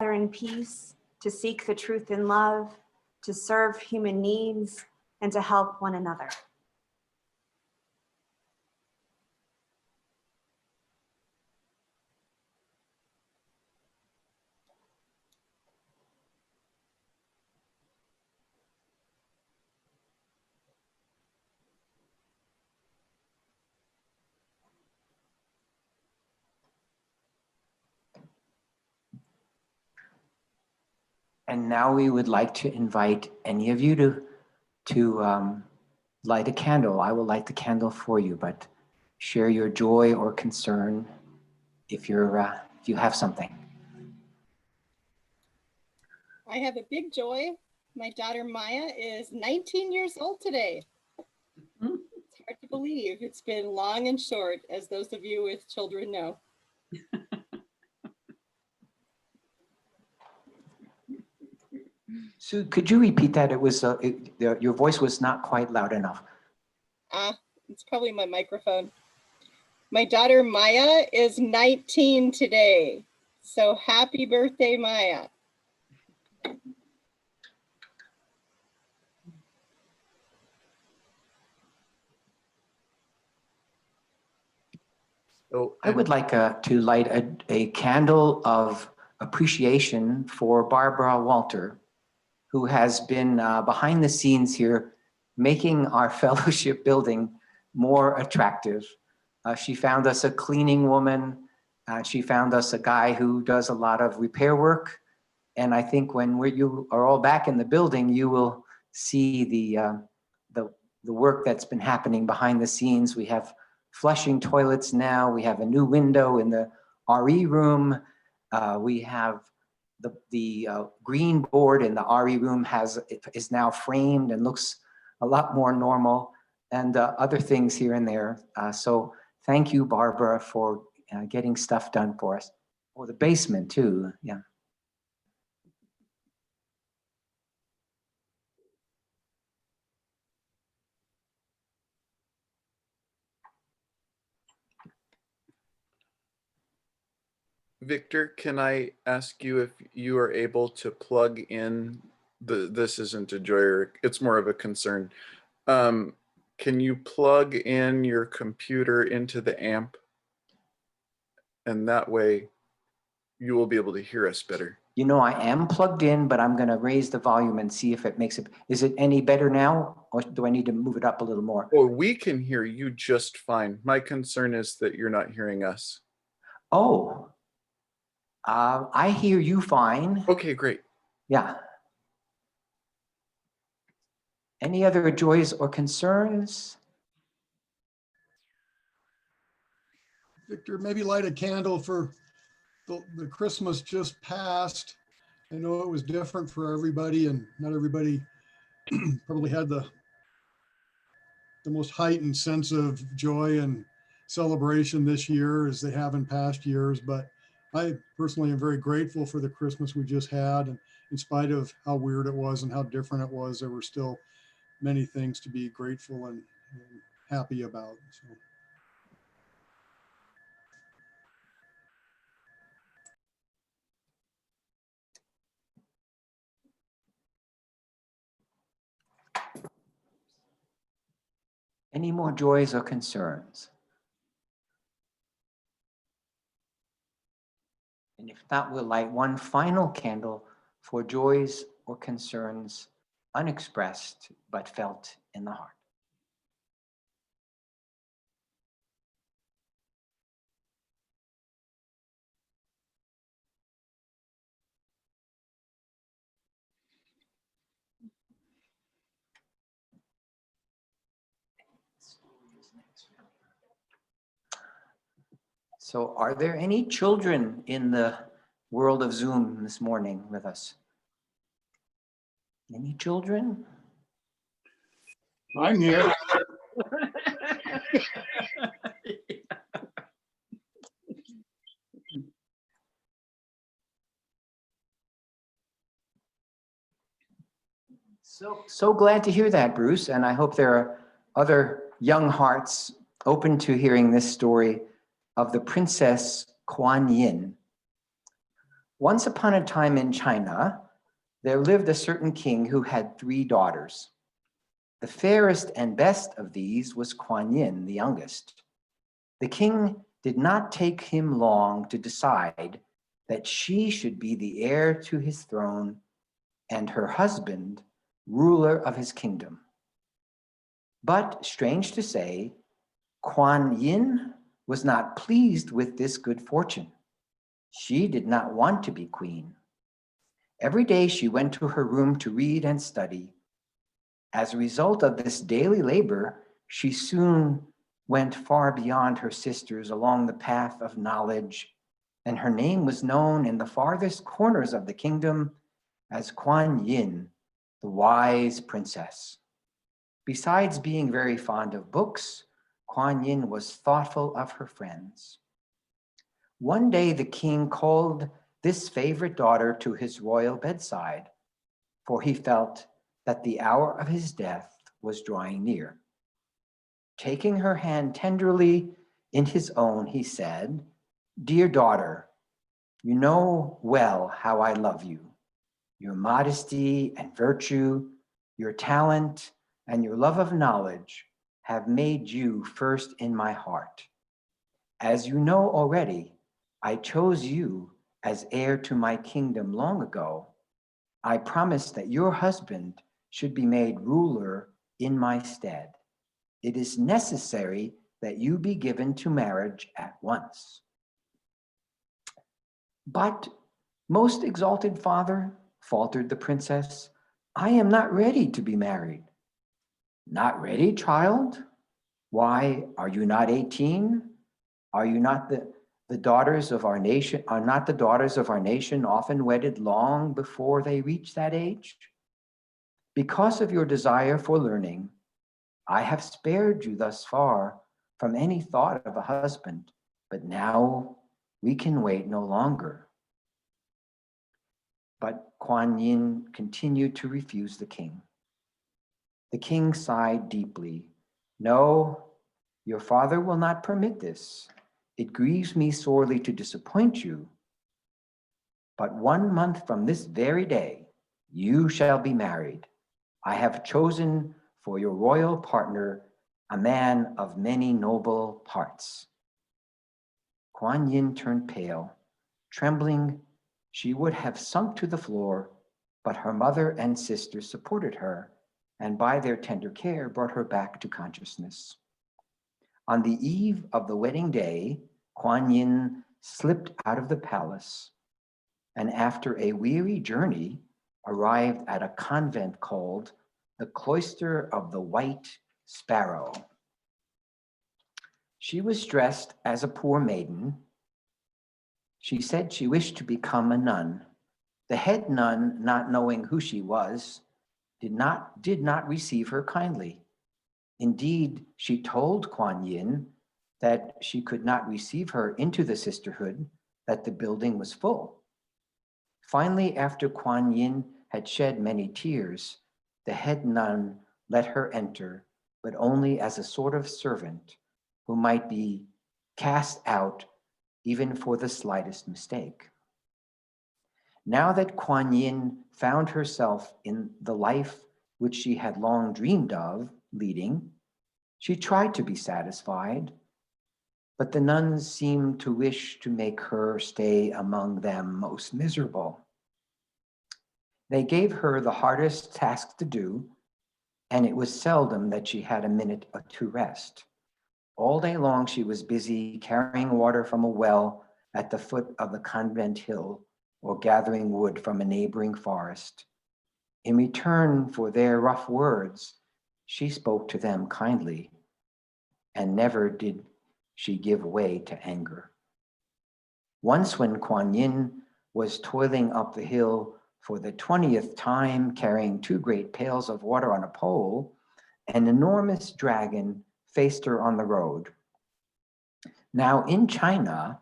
in peace, to seek the truth in love, to serve human needs, and to help one another. And now we would like to invite any of you to light a candle. I will light the candle for you, but share your joy or concern if you have something. I have a big joy. My daughter Maya is 19 years old today. It's hard to believe. It's been long and short, as those of you with children know. Sue, could you repeat that? It was your voice was not quite loud enough. It's probably my microphone. My daughter Maya is 19 today. So happy birthday, Maya. So I would like to light a candle of appreciation for Barbara Walter, who has been behind the scenes here, making our fellowship building more attractive. She found us a cleaning woman. She found us a guy who does a lot of repair work. And I think when you are all back in the building, you will see the work that's been happening behind the scenes. We have flushing toilets now. We have a new window in the RE room. We have the green board in the RE room is now framed and looks a lot more normal, and other things here and there. So thank you, Barbara, for getting stuff done for us. Oh, the basement too, yeah. Victor, can I ask you if you are able to plug in this isn't a joy, or it's more of a concern. Can you plug in your computer into the amp? And that way you will be able to hear us better. You know, I am plugged in, but I'm gonna raise the volume and see if it makes it, is it any better now? Or do I need to move it up a little more? Well, we can hear you just fine. My concern is that you're not hearing us. Oh. I hear you fine. Okay, great. Yeah. Any other joys or concerns? Victor, maybe light a candle for the Christmas just passed. I know it was different for everybody, and not everybody probably had the most heightened sense of joy and celebration this year as they have in past years, but I personally am very grateful for the Christmas we just had. And in spite of how weird it was and how different it was, there were still many things to be grateful and happy about. So. Any more joys or concerns? And if not, we'll light one final candle for joys or concerns unexpressed but felt in the heart. So are there any children in the world of Zoom this morning with us? Any children? I'm here. So glad to hear that, Bruce. And I hope there are other young hearts open to hearing this story of the Princess Kuan Yin. Once upon a time in China, there lived a certain king who had 3 daughters. The fairest and best of these was Kuan Yin, the youngest. The king did not take him long to decide that she should be the heir to his throne and her husband, ruler of his kingdom. But strange to say, Kuan Yin was not pleased with this good fortune. She did not want to be queen. Every day she went to her room to read and study. As a result of this daily labor, she soon went far beyond her sisters along the path of knowledge, and her name was known in the farthest corners of the kingdom as Kuan Yin, the wise princess. Besides being very fond of books, Kuan Yin was thoughtful of her friends. One day the king called this favorite daughter to his royal bedside, for he felt that the hour of his death was drawing near. Taking her hand tenderly in his own, he said, "Dear daughter, you know well how I love you. Your modesty and virtue, your talent, and your love of knowledge have made you first in my heart. As you know already, I chose you as heir to my kingdom long ago. I promise that your husband should be made ruler in my stead. It is necessary that you be given to marriage at once." "But, most exalted father," faltered the princess, "I am not ready to be married." "Not ready, child? Why, are you not 18? Are you not the daughters of our nation, are not the daughters of our nation often wedded long before they reach that age? Because of your desire for learning, I have spared you thus far from any thought of a husband, but now we can wait no longer." But Kuan Yin continued to refuse the king. The king sighed deeply. "No, your father will not permit this. It grieves me sorely to disappoint you, but 1 month from this very day, you shall be married. I have chosen for your royal partner a man of many noble parts." Kuan Yin turned pale. Trembling, she would have sunk to the floor, but her mother and sister supported her, and by their tender care brought her back to consciousness. On the eve of the wedding day, Kuan Yin slipped out of the palace, and after a weary journey, arrived at a convent called the Cloister of the White Sparrow. She was dressed as a poor maiden. She said she wished to become a nun. The head nun, not knowing who she was, did not receive her kindly. Indeed, she told Kuan Yin that she could not receive her into the sisterhood, that the building was full. Finally, after Kuan Yin had shed many tears, the head nun let her enter, but only as a sort of servant who might be cast out even for the slightest mistake. Now that Kuan Yin found herself in the life which she had long dreamed of leading, she tried to be satisfied, but the nuns seemed to wish to make her stay among them most miserable. They gave her the hardest tasks to do, and it was seldom that she had a minute to rest. All day long she was busy carrying water from a well at the foot of the convent hill or gathering wood from a neighboring forest. In return for their rough words, she spoke to them kindly, and never did she give way to anger. Once when Kuan Yin was toiling up the hill for the 20th time, carrying 2 great pails of water on a pole, an enormous dragon faced her on the road. Now in China,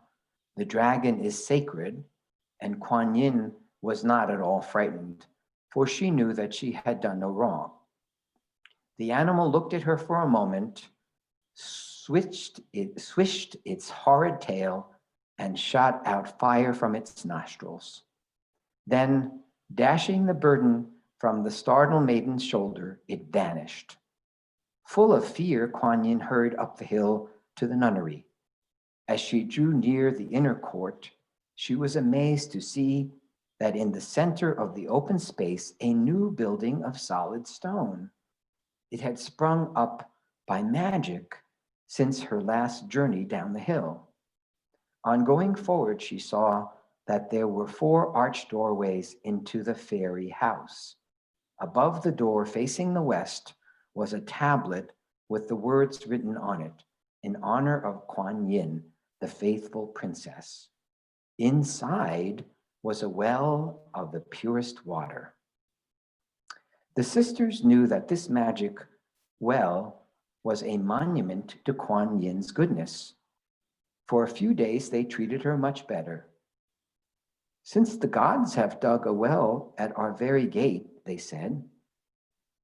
the dragon is sacred, and Kuan Yin was not at all frightened, for she knew that she had done no wrong. The animal looked at her for a moment, swished its horrid tail, and shot out fire from its nostrils. Then, dashing the burden from the startled maiden's shoulder, it vanished. Full of fear, Kuan Yin hurried up the hill to the nunnery. As she drew near the inner court, she was amazed to see that in the center of the open space, a new building of solid stone. It had sprung up by magic since her last journey down the hill. On going forward, she saw that there were 4 arched doorways into the fairy house. Above the door, facing the west, was a tablet with the words written on it, in honor of Kuan Yin, the faithful princess. Inside was a well of the purest water. The sisters knew that this magic well was a monument to Kuan Yin's goodness. For a few days, they treated her much better. Since the gods have dug a well at our very gate, they said,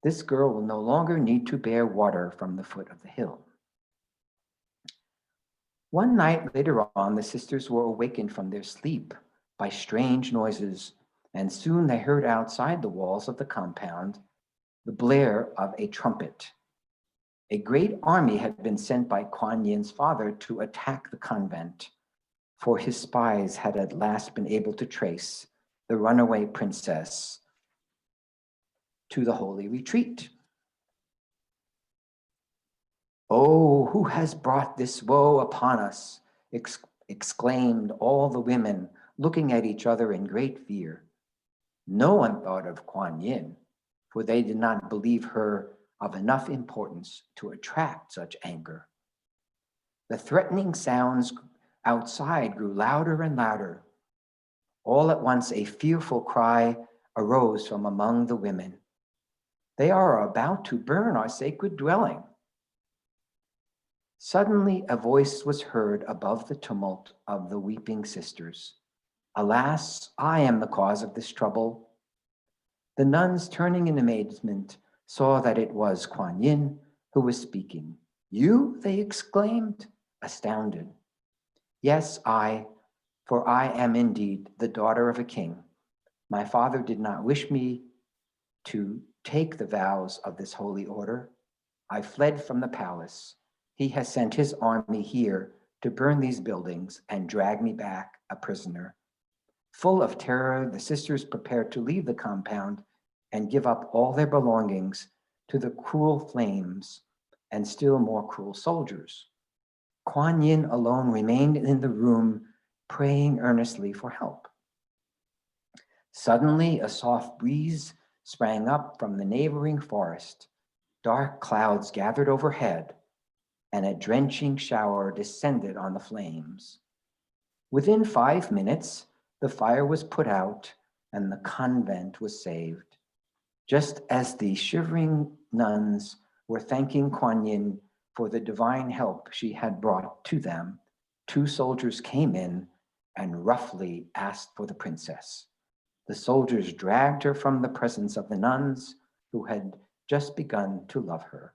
this girl will no longer need to bear water from the foot of the hill. One night later on, the sisters were awakened from their sleep by strange noises, and soon they heard outside the walls of the compound the blare of a trumpet. A great army had been sent by Kuan Yin's father to attack the convent, for his spies had at last been able to trace the runaway princess to the holy retreat. Oh, who has brought this woe upon us? Exclaimed all the women, looking at each other in great fear. No one thought of Kuan Yin, for they did not believe her of enough importance to attract such anger. The threatening sounds outside grew louder and louder. All at once, a fearful cry arose from among the women. They are about to burn our sacred dwelling. Suddenly, a voice was heard above the tumult of the weeping sisters. Alas, I am the cause of this trouble. The nuns, turning in amazement, saw that it was Kuan Yin who was speaking. You, they exclaimed, astounded. Yes, for I am indeed the daughter of a king. My father did not wish me to take the vows of this holy order. I fled from the palace. He has sent his army here to burn these buildings and drag me back a prisoner. Full of terror, the sisters prepared to leave the compound and give up all their belongings to the cruel flames and still more cruel soldiers. Kuan Yin alone remained in the room, praying earnestly for help. Suddenly, a soft breeze sprang up from the neighboring forest. Dark clouds gathered overhead, and a drenching shower descended on the flames. Within 5 minutes, the fire was put out and the convent was saved. Just as the shivering nuns were thanking Kuan Yin for the divine help she had brought to them, 2 soldiers came in and roughly asked for the princess. The soldiers dragged her from the presence of the nuns who had just begun to love her.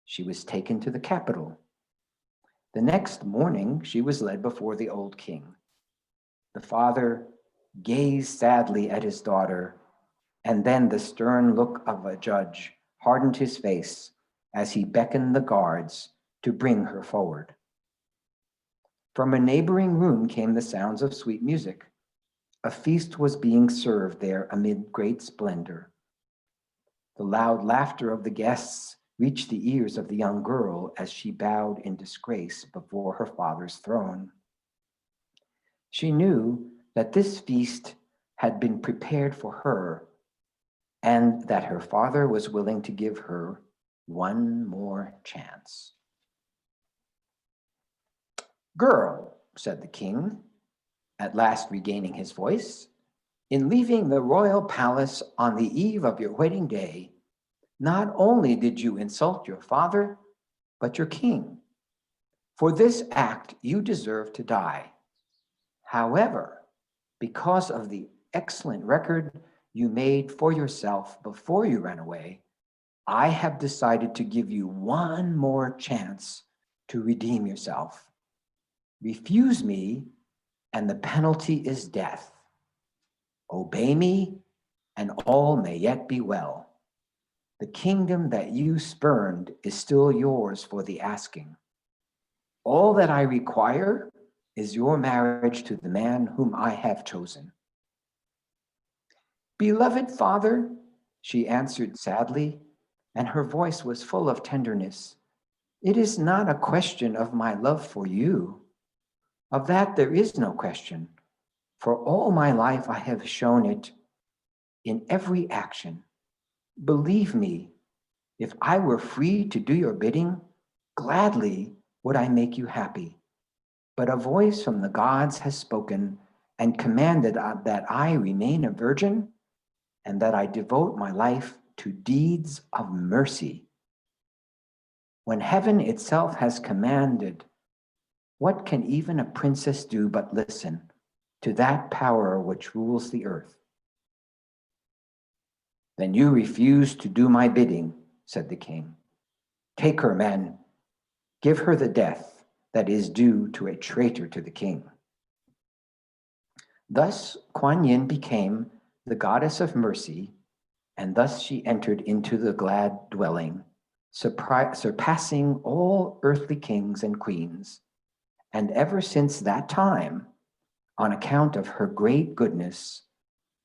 She was taken to the capital. The next morning, she was led before the old king. The father gazed sadly at his daughter, and then the stern look of a judge hardened his face as he beckoned the guards to bring her forward. From a neighboring room came the sounds of sweet music. A feast was being served there amid great splendor. The loud laughter of the guests reached the ears of the young girl as she bowed in disgrace before her father's throne. She knew that this feast had been prepared for her and that her father was willing to give her one more chance. Girl, said the king, at last regaining his voice, in leaving the royal palace on the eve of your wedding day, not only did you insult your father, but your king. For this act, you deserve to die. However, because of the excellent record you made for yourself before you ran away, I have decided to give you one more chance to redeem yourself. Refuse me, and the penalty is death. Obey me, and all may yet be well. The kingdom that you spurned is still yours for the asking. All that I require is your marriage to the man whom I have chosen. Beloved father, she answered sadly, and her voice was full of tenderness. It is not a question of my love for you. Of that there is no question. For all my life I have shown it in every action. Believe me, if I were free to do your bidding, gladly would I make you happy. But a voice from the gods has spoken and commanded that I remain a virgin and that I devote my life to deeds of mercy. When heaven itself has commanded, what can even a princess do but listen to that power which rules the earth? Then you refuse to do my bidding, said the king. Take her, men. Give her the death that is due to a traitor to the king. Thus Kuan Yin became the goddess of mercy, and thus she entered into the glad dwelling, surpassing all earthly kings and queens. And ever since that time, on account of her great goodness,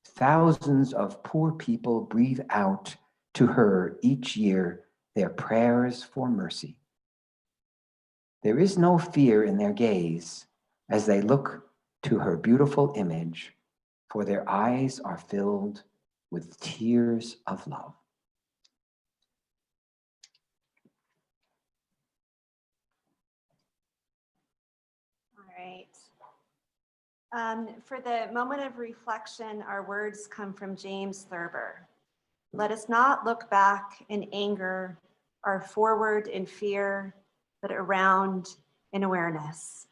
thousands of poor people breathe out to her each year their prayers for mercy. There is no fear in their gaze as they look to her beautiful image, for their eyes are filled with tears of love. All right. For the moment of reflection, our words come from James Thurber. Let us not look back in anger or forward in fear, but around in awareness.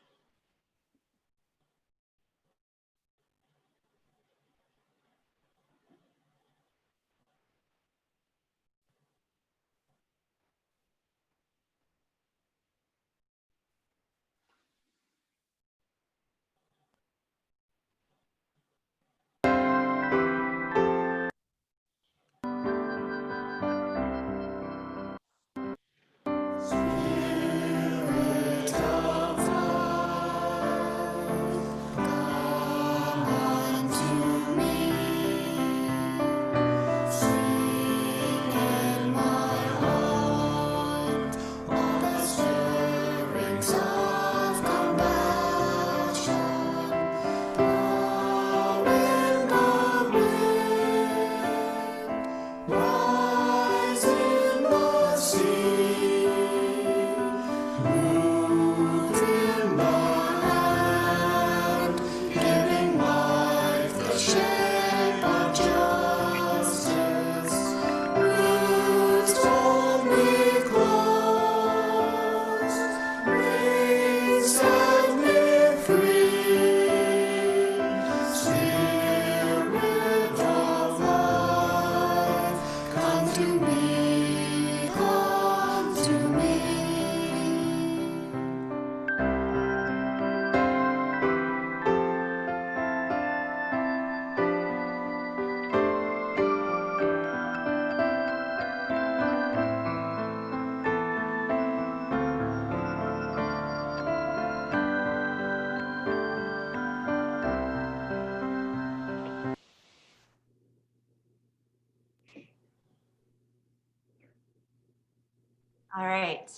All right.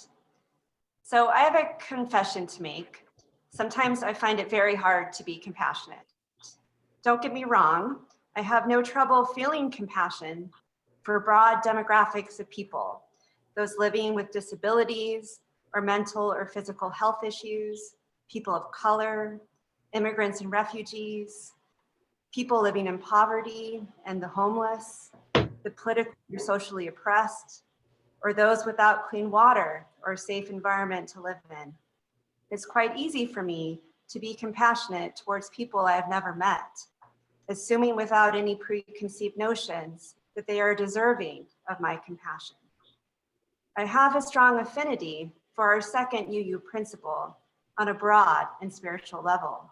So I have a confession to make. Sometimes I find it very hard to be compassionate. Don't get me wrong, I have no trouble feeling compassion for broad demographics of people, those living with disabilities or mental or physical health issues, people of color, immigrants and refugees, people living in poverty and the homeless, the politically or socially oppressed, or those without clean water or a safe environment to live in. It's quite easy for me to be compassionate towards people I have never met, assuming without any preconceived notions that they are deserving of my compassion. I have a strong affinity for our second UU principle on a broad and spiritual level.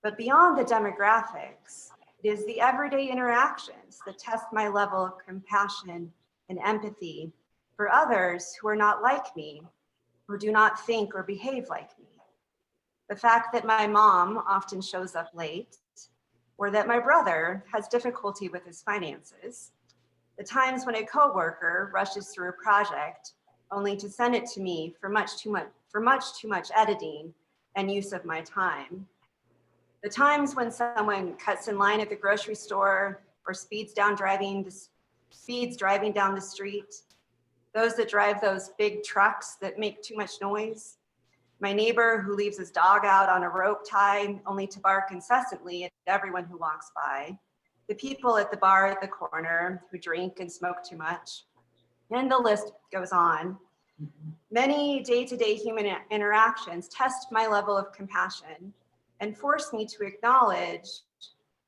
But beyond the demographics, it is the everyday interactions that test my level of compassion and empathy for others who are not like me, who do not think or behave like me. The fact that my mom often shows up late, or that my brother has difficulty with his finances, the times when a coworker rushes through a project only to send it to me for much too much editing and use of my time, the times when someone cuts in line at the grocery store or speeds driving down the street, those that drive those big trucks that make too much noise, my neighbor who leaves his dog out on a rope tie only to bark incessantly at everyone who walks by, the people at the bar at the corner who drink and smoke too much, and the list goes on. Many day-to-day human interactions test my level of compassion and force me to acknowledge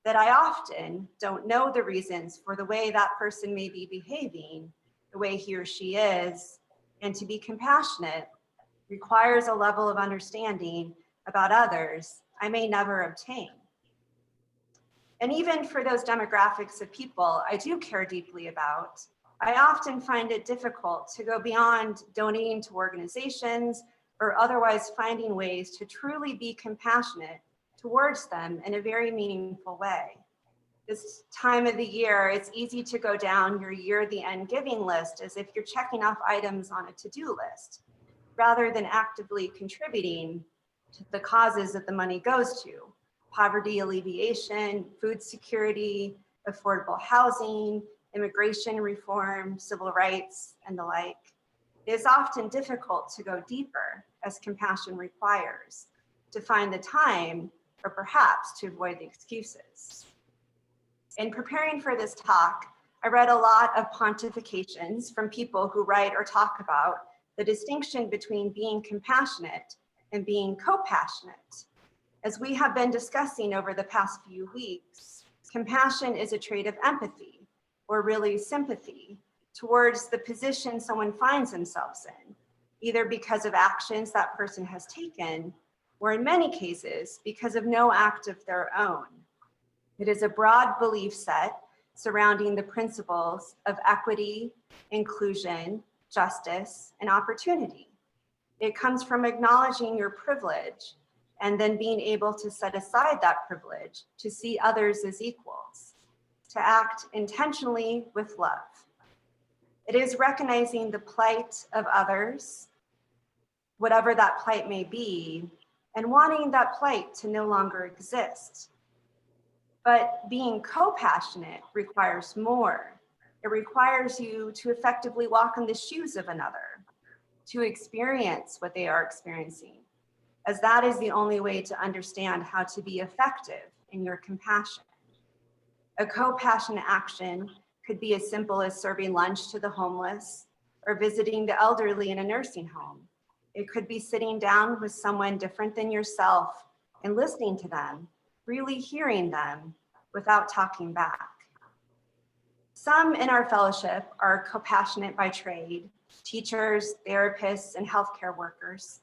that I often don't know the reasons for the way that person may be behaving, the way he or she is, and to be compassionate requires a level of understanding about others I may never obtain. And even for those demographics of people I do care deeply about, I often find it difficult to go beyond donating to organizations or otherwise finding ways to truly be compassionate towards them in a very meaningful way. This time of the year, it's easy to go down your year-the-end giving list as if you're checking off items on a to-do list, rather than actively contributing to the causes that the money goes to: poverty alleviation, food security, affordable housing, immigration reform, civil rights, and the like. It is often difficult to go deeper, as compassion requires, to find the time, or perhaps to avoid the excuses. In preparing for this talk, I read a lot of pontifications from people who write or talk about the distinction between being compassionate and being co-passionate. As we have been discussing over the past few weeks, compassion is a trait of empathy, or really sympathy, towards the position someone finds themselves in, either because of actions that person has taken, or in many cases, because of no act of their own. It is a broad belief set surrounding the principles of equity, inclusion, justice, and opportunity. It comes from acknowledging your privilege and then being able to set aside that privilege to see others as equals, to act intentionally with love. It is recognizing the plight of others, whatever that plight may be, and wanting that plight to no longer exist. But being co-passionate requires more. It requires you to effectively walk in the shoes of another, to experience what they are experiencing, as that is the only way to understand how to be effective in your compassion. A co-passionate action could be as simple as serving lunch to the homeless or visiting the elderly in a nursing home. It could be sitting down with someone different than yourself and listening to them, really hearing them without talking back. Some in our fellowship are co-passionate by trade, teachers, therapists, and healthcare workers.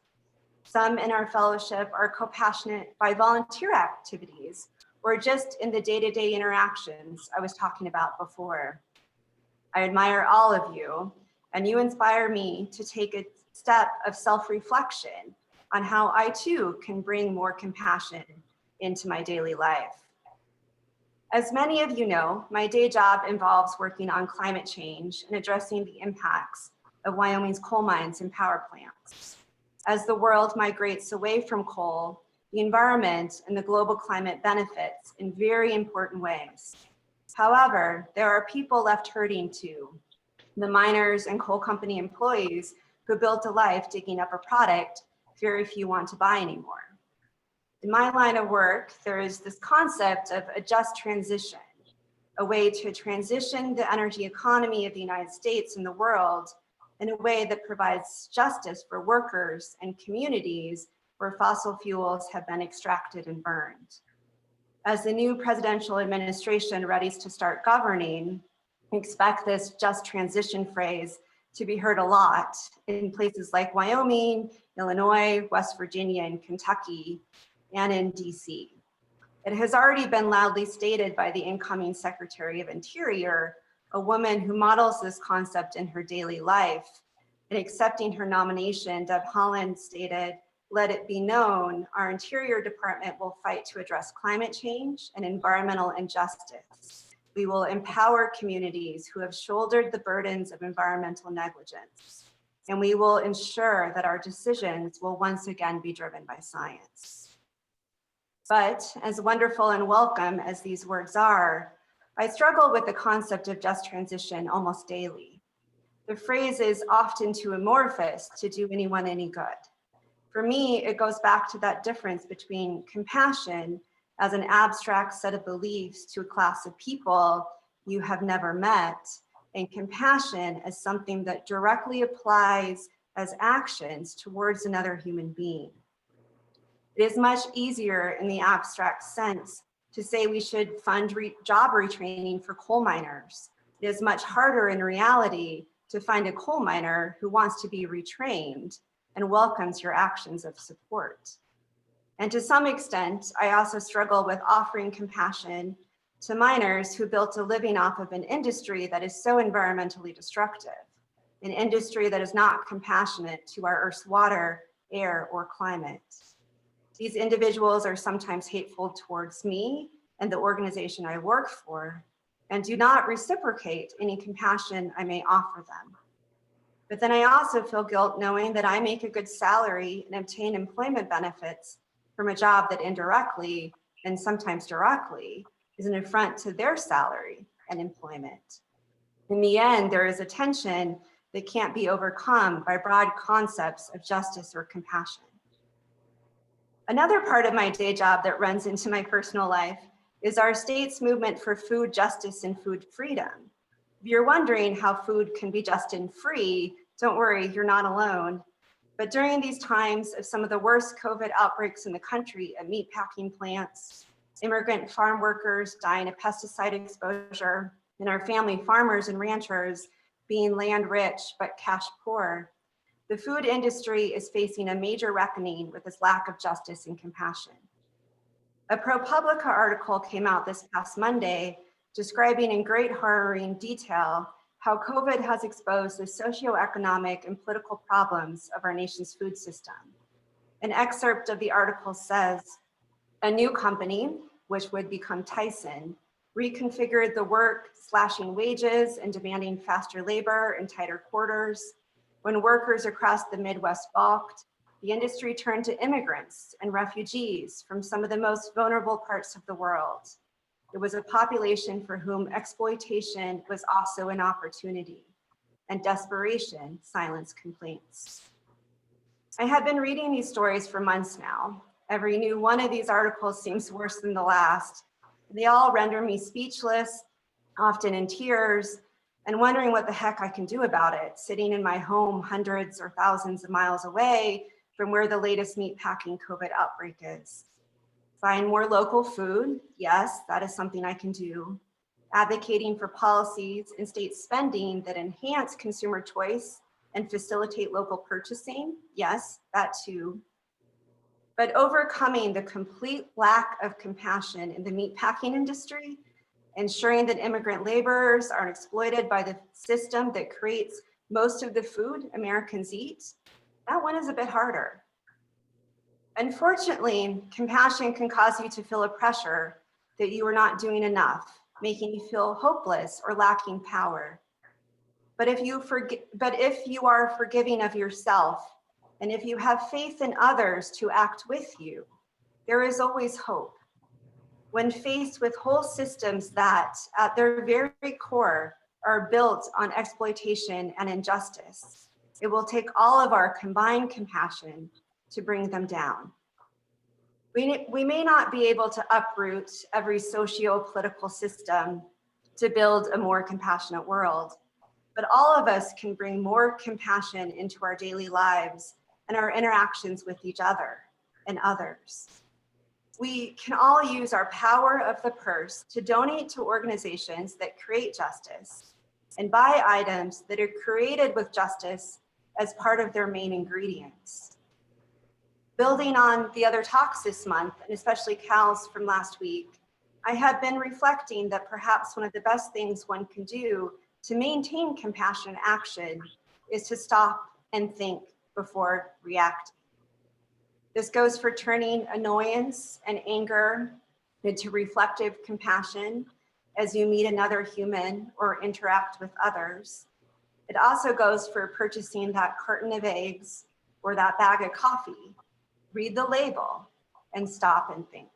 Some in our fellowship are co-passionate by volunteer activities or just in the day-to-day interactions I was talking about before. I admire all of you, and you inspire me to take a step of self-reflection on how I too can bring more compassion into my daily life. As many of you know, my day job involves working on climate change and addressing the impacts of Wyoming's coal mines and power plants. As the world migrates away from coal, the environment and the global climate benefits in very important ways. However, there are people left hurting too. The miners and coal company employees who built a life digging up a product very few want to buy anymore. In my line of work, there is this concept of a just transition, a way to transition the energy economy of the United States and the world in a way that provides justice for workers and communities where fossil fuels have been extracted and burned. As the new presidential administration readies to start governing, expect this just transition phrase to be heard a lot in places like Wyoming, Illinois, West Virginia, and Kentucky, and in DC. It has already been loudly stated by the incoming Secretary of Interior, a woman who models this concept in her daily life. In accepting her nomination, Deb Haaland stated, "Let it be known, our Interior Department will fight to address climate change and environmental injustice. We will empower communities who have shouldered the burdens of environmental negligence, and we will ensure that our decisions will once again be driven by science." But as wonderful and welcome as these words are, I struggle with the concept of just transition almost daily. The phrase is often too amorphous to do anyone any good. For me, it goes back to that difference between compassion as an abstract set of beliefs to a class of people you have never met, and compassion as something that directly applies as actions towards another human being. It is much easier in the abstract sense to say we should fund job retraining for coal miners. It is much harder in reality to find a coal miner who wants to be retrained and welcomes your actions of support. And to some extent, I also struggle with offering compassion to miners who built a living off of an industry that is so environmentally destructive, an industry that is not compassionate to our Earth's water, air, or climate. These individuals are sometimes hateful towards me and the organization I work for, and do not reciprocate any compassion I may offer them. But then I also feel guilt knowing that I make a good salary and obtain employment benefits from a job that indirectly, and sometimes directly, is an affront to their salary and employment. In the end, there is a tension that can't be overcome by broad concepts of justice or compassion. Another part of my day job that runs into my personal life is our state's movement for food justice and food freedom. If you're wondering how food can be just and free, don't worry, you're not alone. But during these times of some of the worst COVID outbreaks in the country at meatpacking plants, immigrant farm workers dying of pesticide exposure, and our family farmers and ranchers being land rich but cash poor, the food industry is facing a major reckoning with this lack of justice and compassion. A ProPublica article came out this past Monday describing in great harrowing detail how COVID has exposed the socioeconomic and political problems of our nation's food system. An excerpt of the article says, a new company, which would become Tyson, reconfigured the work, slashing wages and demanding faster labor and tighter quarters. When workers across the Midwest balked, the industry turned to immigrants and refugees from some of the most vulnerable parts of the world. It was a population for whom exploitation was also an opportunity, and desperation silenced complaints. I have been reading these stories for months now. Every new one of these articles seems worse than the last. They all render me speechless, often in tears, and wondering what the heck I can do about it, sitting in my home hundreds or thousands of miles away from where the latest meatpacking COVID outbreak is. Buying more local food, yes, that is something I can do. Advocating for policies and state spending that enhance consumer choice and facilitate local purchasing, yes, that too. But overcoming the complete lack of compassion in the meatpacking industry, ensuring that immigrant laborers aren't exploited by the system that creates most of the food Americans eat, that one is a bit harder. Unfortunately, compassion can cause you to feel a pressure that you are not doing enough, making you feel hopeless or lacking power. But if you are forgiving of yourself, and if you have faith in others to act with you, there is always hope. When faced with whole systems that, at their very core, are built on exploitation and injustice, it will take all of our combined compassion to bring them down. We may not be able to uproot every socio-political system to build a more compassionate world, but all of us can bring more compassion into our daily lives and our interactions with each other and others. We can all use our power of the purse to donate to organizations that create justice and buy items that are created with justice as part of their main ingredients. Building on the other talks this month, and especially Cal's from last week, I have been reflecting that perhaps one of the best things one can do to maintain compassionate action is to stop and think before reacting. This goes for turning annoyance and anger into reflective compassion as you meet another human or interact with others. It also goes for purchasing that carton of eggs or that bag of coffee. Read the label and stop and think.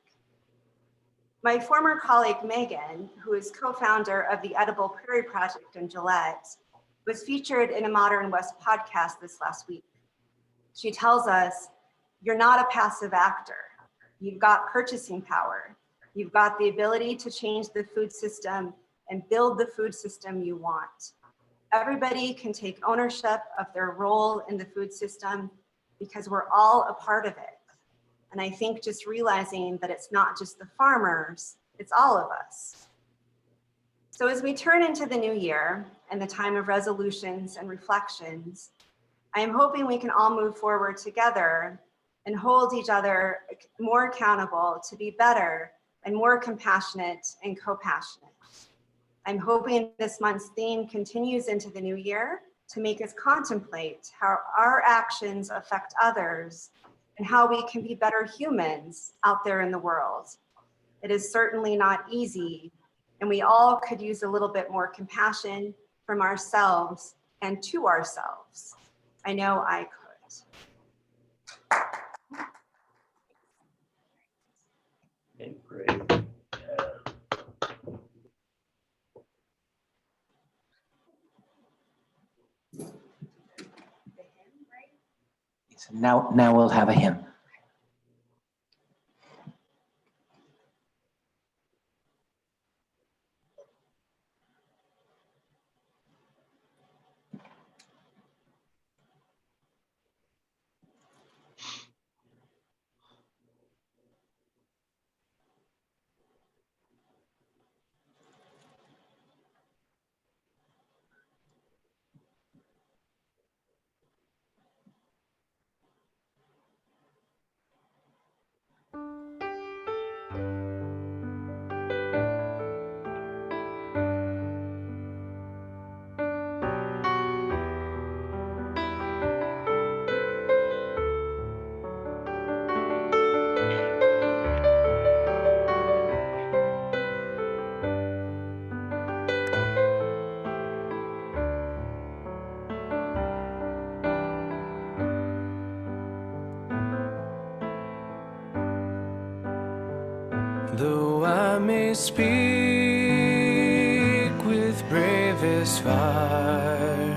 My former colleague, Megan, who is co-founder of the Edible Prairie Project in Gillette, was featured in a Modern West podcast this last week. She tells us, you're not a passive actor. You've got purchasing power. You've got the ability to change the food system and build the food system you want. Everybody can take ownership of their role in the food system because we're all a part of it. And I think just realizing that it's not just the farmers, it's all of us. So as we turn into the new year and the time of resolutions and reflections, I am hoping we can all move forward together and hold each other more accountable to be better and more compassionate and co-passionate. I'm hoping this month's theme continues into the new year to make us contemplate how our actions affect others and how we can be better humans out there in the world. It is certainly not easy, and we all could use a little bit more compassion from ourselves and to ourselves. I know I could. Okay, great. So now we'll have a hymn. Though I may speak with bravest fire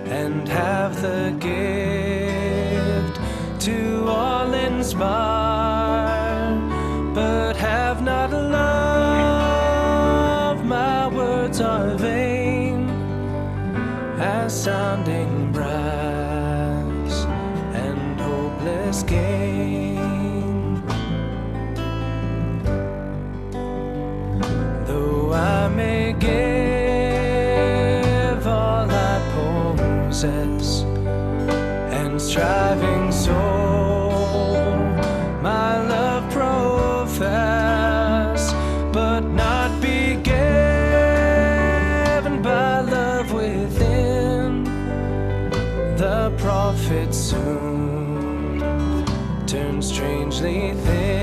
and have the gift to all inspire, but have not love, my words are vain as sounding brass and hopeless gain. I may give all I possess and striving soul my love profess, but not be given by love within. The prophet soon turns strangely thin.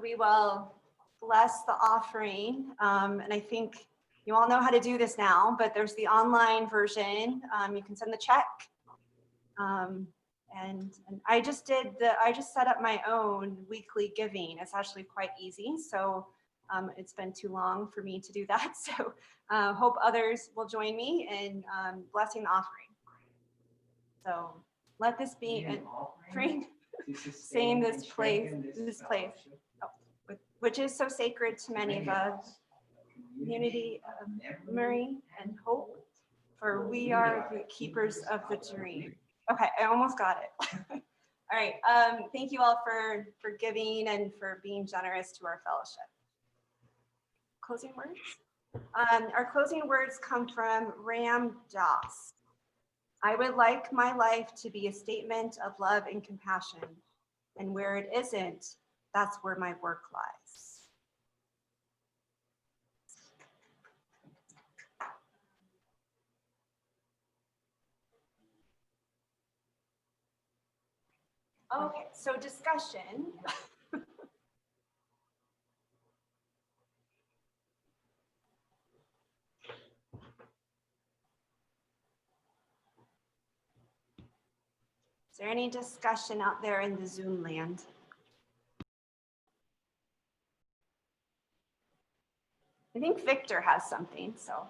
we will bless the offering. And I think you all know how to do this now, but there's the online version. You can send the check. And I just set up my own weekly giving. It's actually quite easy. So it's been too long for me to do that. So hope others will join me in blessing the offering. So let this be an offering, saying this place, which is so sacred to many of us, unity of memory and hope, for we are the keepers of the dream. Okay, I almost got it. All right, thank you all for giving and for being generous to our fellowship. Closing words? Our closing words come from Ram Dass. I would like my life to be a statement of love and compassion, and where it isn't, that's where my work lies. Okay, so discussion. Is there any discussion out there in the Zoom land? I think Victor has something, so.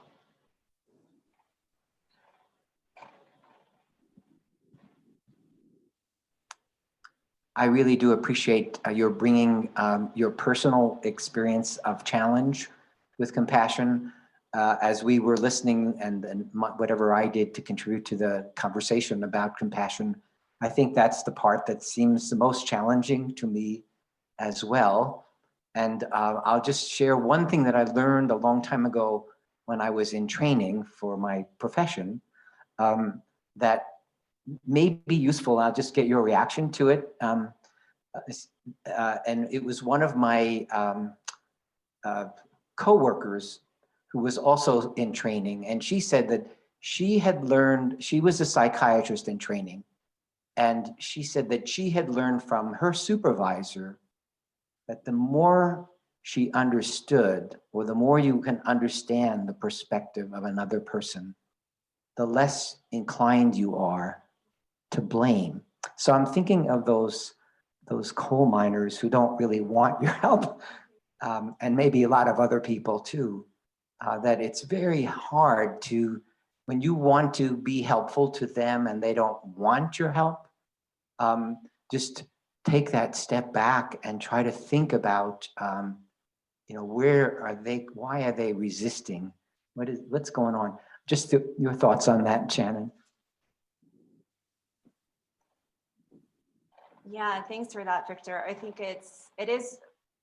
I really do appreciate your bringing your personal experience of challenge with compassion as we were listening and whatever I did to contribute to the conversation about compassion. I think that's the part that seems the most challenging to me as well. And I'll just share one thing that I learned a long time ago when I was in training for my profession that may be useful. I'll just get your reaction to it. And it was one of my co-workers who was also in training. And she said that she had learned, she was a psychiatrist in training. And she said that she had learned from her supervisor that the more she understood, or the more you can understand the perspective of another person, the less inclined you are to blame. So I'm thinking of those coal miners who don't really want your help, and maybe a lot of other people too, that it's very hard to, when you want to be helpful to them and they don't want your help, just take that step back and try to think about, where are they, why are they resisting? What's going on? Just your thoughts on that, Shannon. Yeah, thanks for that, Victor. I think it is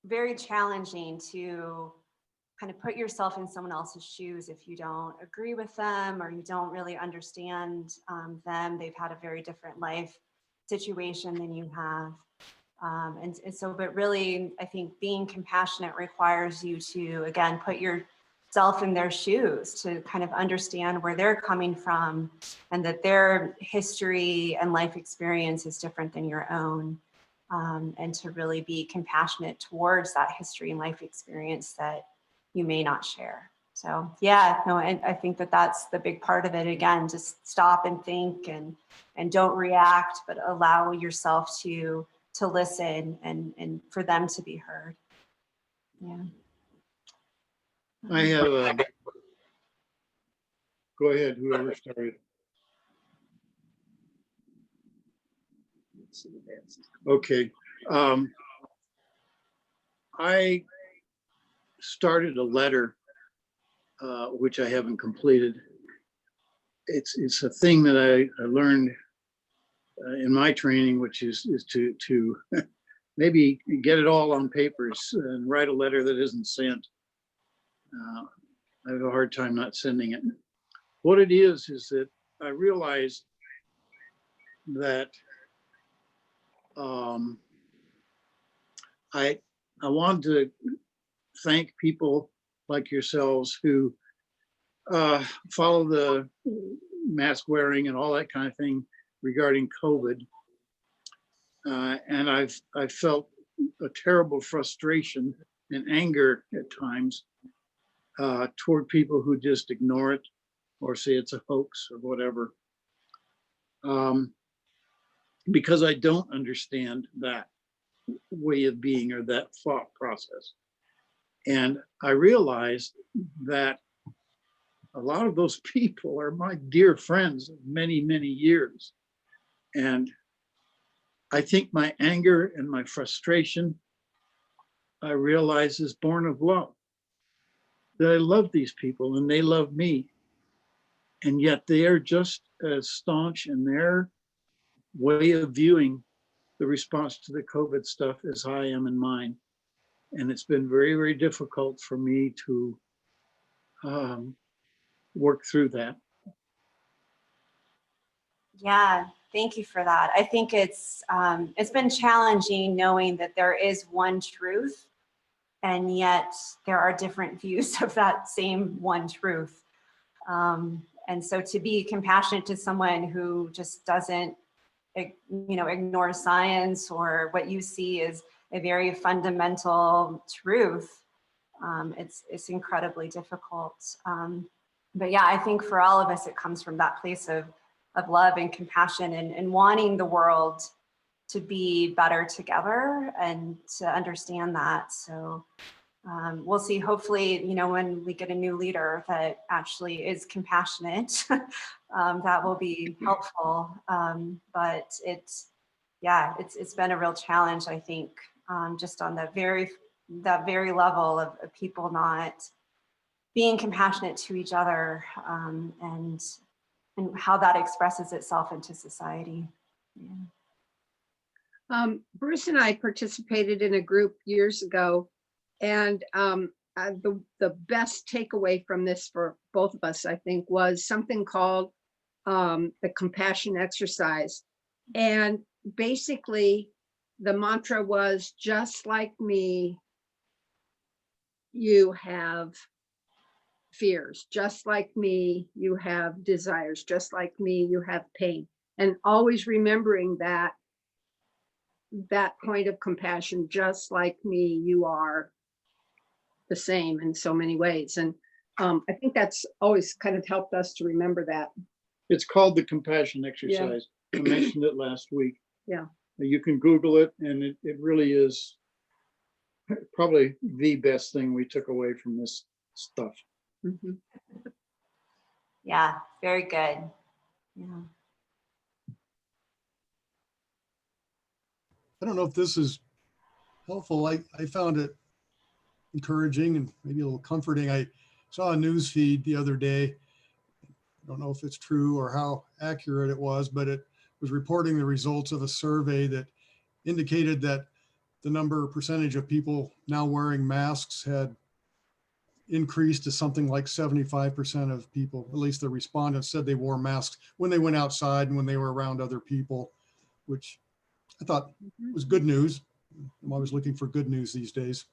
very challenging to kind of put yourself in someone else's shoes if you don't agree with them or you don't really understand them. They've had a very different life situation than you have. And so, but really, I think being compassionate requires you to, again, put yourself in their shoes to kind of understand where they're coming from and that their history and life experience is different than your own. And to really be compassionate towards that history and life experience that you may not share. So yeah, no, and I think that that's the big part of it. Again, just stop and think and don't react, but allow yourself to listen and for them to be heard. Yeah. I have go ahead, whoever started. Okay. I started a letter, which I haven't completed. It's a thing that I learned in my training, which is to maybe get it all on papers and write a letter that isn't sent. I have a hard time not sending it. What it is that I realized that I want to thank people like yourselves who follow the mask wearing and all that kind of thing regarding COVID. And I've felt a terrible frustration and anger at times toward people who just ignore it or say it's a hoax or whatever. Because I don't understand that way of being or that thought process. And I realized that a lot of those people are my dear friends of many, many years. And I think my anger and my frustration, I realize, is born of love. That I love these people and they love me. And yet they are just as staunch in their way of viewing the response to the COVID stuff as I am in mine. And it's been very, very difficult for me to work through that. Yeah, thank you for that. I think it's been challenging knowing that there is one truth, and yet there are different views of that same one truth. And so to be compassionate to someone who just doesn't, ignore science or what you see is a very fundamental truth, it's incredibly difficult. But yeah, I think for all of us, it comes from that place of love and compassion and wanting the world to be better together and to understand that. So we'll see, hopefully, when we get a new leader that actually is compassionate, that will be helpful. But it's been a real challenge, I think, just on that very level of people not being compassionate to each other, and how that expresses itself into society. Yeah. Bruce and I participated in a group years ago, and the best takeaway from this for both of us, I think, was something called the compassion exercise. And basically, the mantra was, just like me, you have fears. Just like me, you have desires. Just like me, you have pain. And always remembering that point of compassion, just like me, you are the same in so many ways. And I think that's always kind of helped us to remember that. It's called the compassion exercise. I mentioned it last week. Yeah. You can Google it, and it really is probably the best thing we took away from this stuff. Mm-hmm. Yeah, very good. Yeah. I don't know if this is helpful. I found it encouraging and maybe a little comforting. I saw a news feed the other day. I don't know if it's true or how accurate it was, but it was reporting the results of a survey that indicated that the percentage of people now wearing masks had increased to something like 75% of people, at least the respondents said they wore masks when they went outside and when they were around other people, which I thought was good news. I'm always looking for good news these days.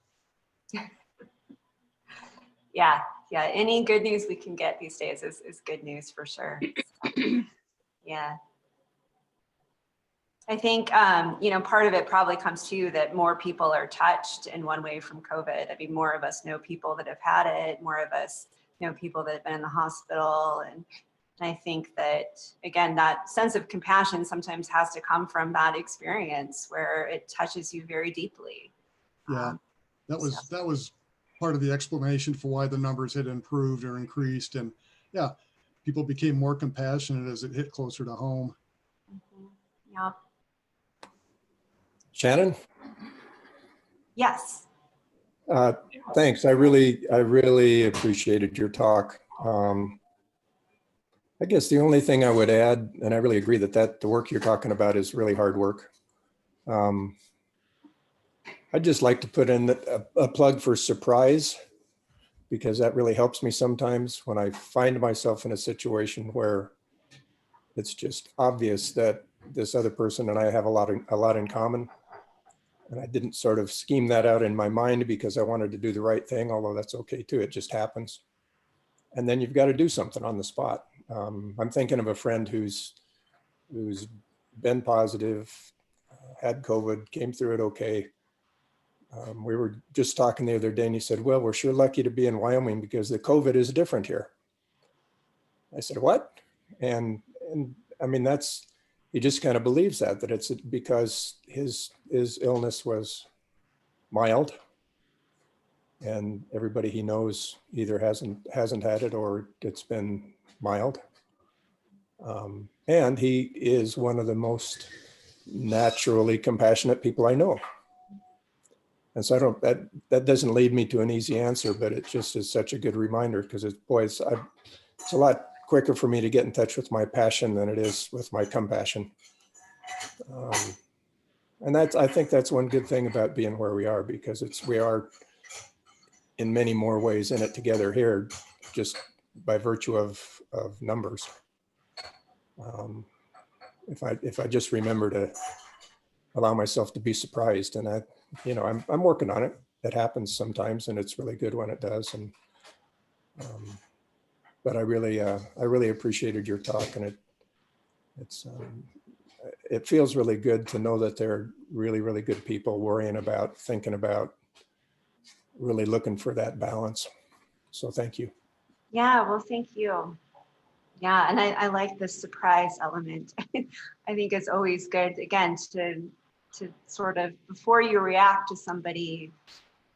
Yeah, any good news we can get these days is good news for sure. So, yeah. I think, part of it probably comes to that more people are touched in one way from COVID. I mean, more of us know people that have had it, more of us know people that have been in the hospital. And I think that, again, that sense of compassion sometimes has to come from that experience where it touches you very deeply. Yeah, that was part of the explanation for why the numbers had improved or increased. And yeah, people became more compassionate as it hit closer to home. Mm-hmm. Yeah. Shannon? Yes. Thanks. I really appreciated your talk. I guess the only thing I would add, and I really agree that the work you're talking about is really hard work. I'd just like to put in a plug for surprise, because that really helps me sometimes when I find myself in a situation where it's just obvious that this other person and I have a lot in common. And I didn't sort of scheme that out in my mind because I wanted to do the right thing, although that's okay too, it just happens. And then you've got to do something on the spot. I'm thinking of a friend who's been positive, had COVID, came through it okay, We were just talking the other day and he said, well, we're sure lucky to be in Wyoming because the COVID is different here. I said, what? And I mean, he just kind of believes that it's because his illness was mild and everybody he knows either hasn't had it or it's been mild. And he is one of the most naturally compassionate people I know. And so that doesn't lead me to an easy answer, but it just is such a good reminder because it's a lot quicker for me to get in touch with my passion than it is with my compassion. And I think that's one good thing about being where we are, because we are in many more ways in it together here, just by virtue of numbers. If I just remember to allow myself to be surprised, and I'm working on it. It happens sometimes, and it's really good when it does. And but I really appreciated your talk, and it feels really good to know that there are really, really good people worrying about, thinking about, really looking for that balance. So thank you. Yeah, well, thank you. Yeah, and I like the surprise element. I think it's always good, again, to sort of, before you react to somebody,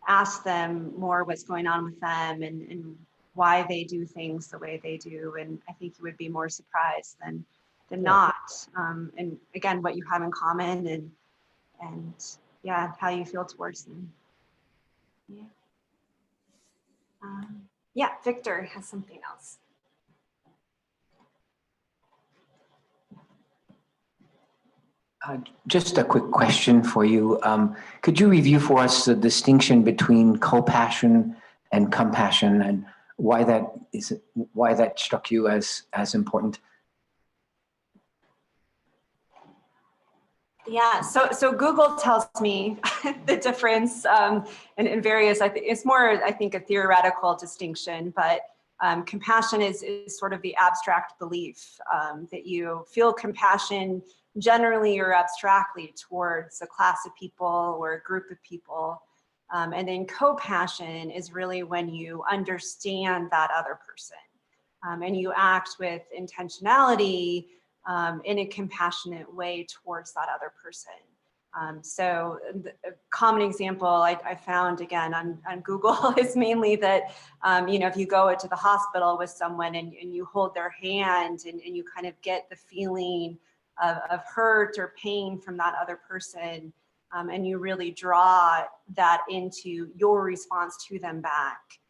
ask them more what's going on with them and why they do things the way they do. And I think you would be more surprised than not. And again, what you have in common and yeah, how you feel towards them. Yeah. Yeah, Victor has something else. Just a quick question for you. Could you review for us the distinction between compassion and compassion, and why that struck you as important? Yeah, so Google tells me the difference in various, it's more, I think, a theoretical distinction, but compassion is sort of the abstract belief that you feel compassion generally or abstractly towards a class of people or a group of people. And then co-passion is really when you understand that other person and you act with intentionality in a compassionate way towards that other person. So a common example I found again on Google is mainly that, if you go into the hospital with someone and you hold their hand and you kind of get the feeling of hurt or pain from that other person, and you really draw that into your response to them back.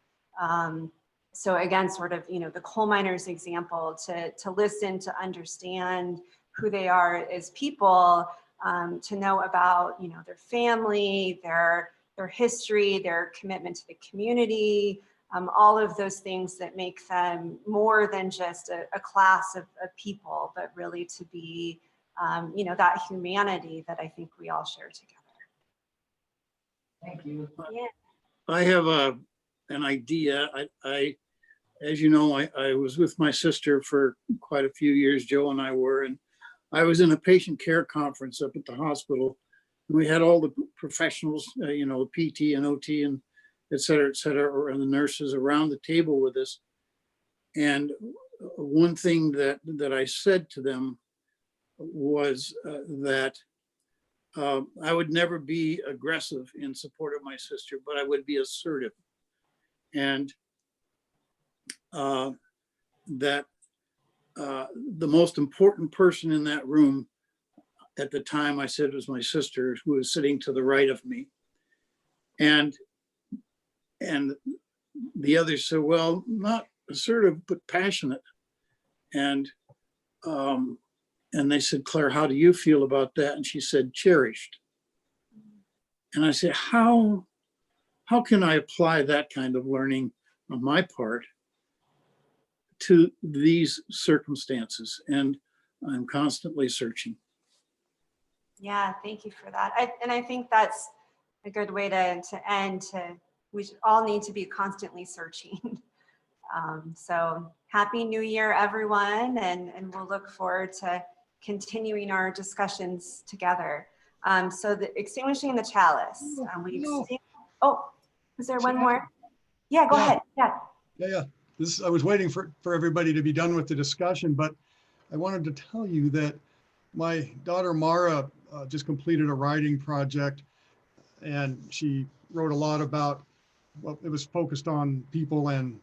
So again, sort of, the coal miners example, to listen, to understand who they are as people, to know about, their family, their history, their commitment to the community, all of those things that make them more than just a class of people, but really to be, that humanity that I think we all share together. Thank you. Yeah. I have an idea. As you know, I was with my sister for quite a few years. Joe and I were, and I was in a patient care conference up at the hospital. We had all the professionals, PT and OT and et cetera, and the nurses around the table with us. And one thing that I said to them was that I would never be aggressive in support of my sister, but I would be assertive. And that the most important person in that room at the time, I said, was my sister, who was sitting to the right of me. And the others said, well, not assertive, but passionate. And they said, Claire, how do you feel about that? And she said, cherished. And I said, how can I apply that kind of learning on my part to these circumstances? And I'm constantly searching. Yeah, thank you for that. I think that's a good way to end. We all need to be constantly searching. So happy New Year, everyone, and we'll look forward to continuing our discussions together. So the extinguishing the chalice. No. Oh, is there one more? Yeah, go Yeah. ahead. Yeah. Yeah. I was waiting for everybody to be done with the discussion, but I wanted to tell you that my daughter Mara just completed a writing project, and she wrote a lot about, well, it was focused on people and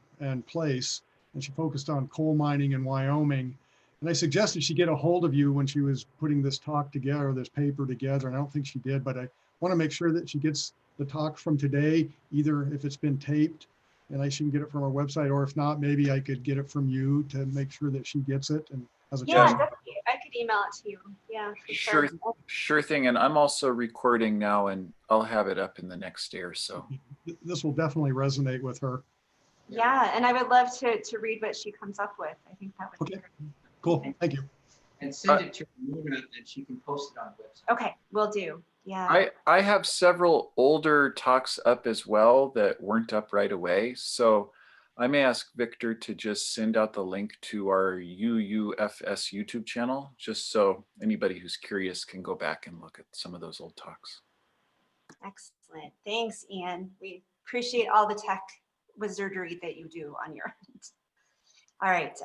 place, and she focused on coal mining in Wyoming. And I suggested she get a hold of you when she was putting this talk together, this paper together, and I don't think she did, but I want to make sure that she gets the talk from today, either if it's been taped and she can get it from our website, or if not, maybe I could get it from you to make sure that she gets it and has a Yeah, chance. definitely. I could email it to you. Yeah, for Sure, sure. sure thing. And I'm also recording now, and I'll have it up in the next day or so. This will definitely resonate with her. Yeah, and I would love to read what she comes up with. I think that would be Okay. great. Cool, thank you. And send it to Nina, and she can post it on the website. Okay, will do. Yeah. I have several older talks up as well that weren't up right away. So I may ask Victor to just send out the link to our UUFS YouTube channel, just so anybody who's curious can go back and look at some of those old talks. Excellent. Thanks, Ian. We appreciate all the tech wizardry that you do on your end. All right.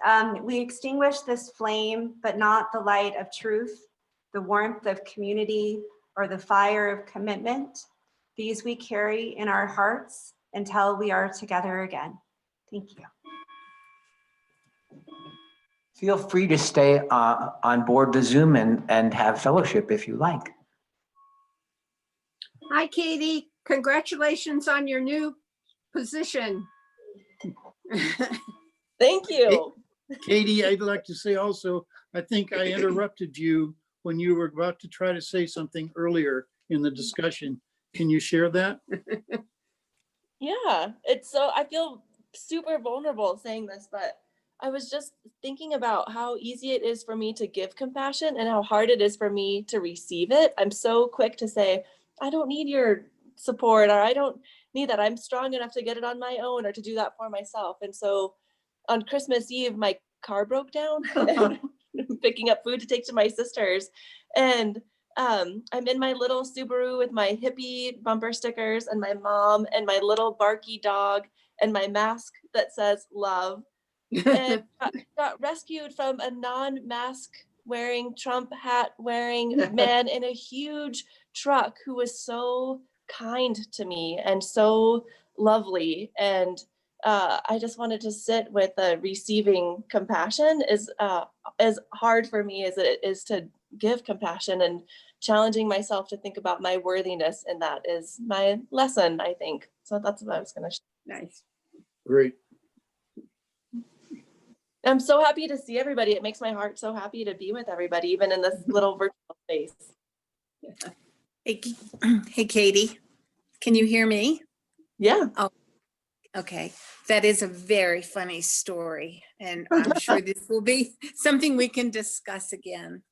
We extinguish this flame, but not the light of truth, the warmth of community, or the fire of commitment. These we carry in our hearts until we are together again. Thank you. Feel free to stay on board the Zoom and have fellowship if you like. Hi, Katie. Congratulations on your new position. Thank you. Katie, I'd like to say also, I think I interrupted you when you were about to try to say something earlier in the discussion. Can you share that? Yeah, it's so, I feel super vulnerable saying this, but I was just thinking about how easy it is for me to give compassion and how hard it is for me to receive it. I'm so quick to say, I don't need your support, or I don't need that. I'm strong enough to get it on my own or to do that for myself. And so on Christmas Eve, my car broke down and picking up food to take to my sister's. And I'm in my little Subaru with my hippie bumper stickers and my mom and my little barky dog and my mask that says love. And got rescued from a non-mask wearing, Trump hat wearing man in a huge truck who was so kind to me and so lovely. And I just wanted to sit with receiving compassion is as hard for me as it is to give compassion, and challenging myself to think about my worthiness, and that is my lesson, I think. So that's what I was going to share. Nice. Great. I'm so happy to see everybody. It makes my heart so happy to be with everybody, even in this little virtual space. Hey, Katie, can you hear me? Yeah. Oh, okay. That is a very funny story, and I'm sure this will be something we can discuss again.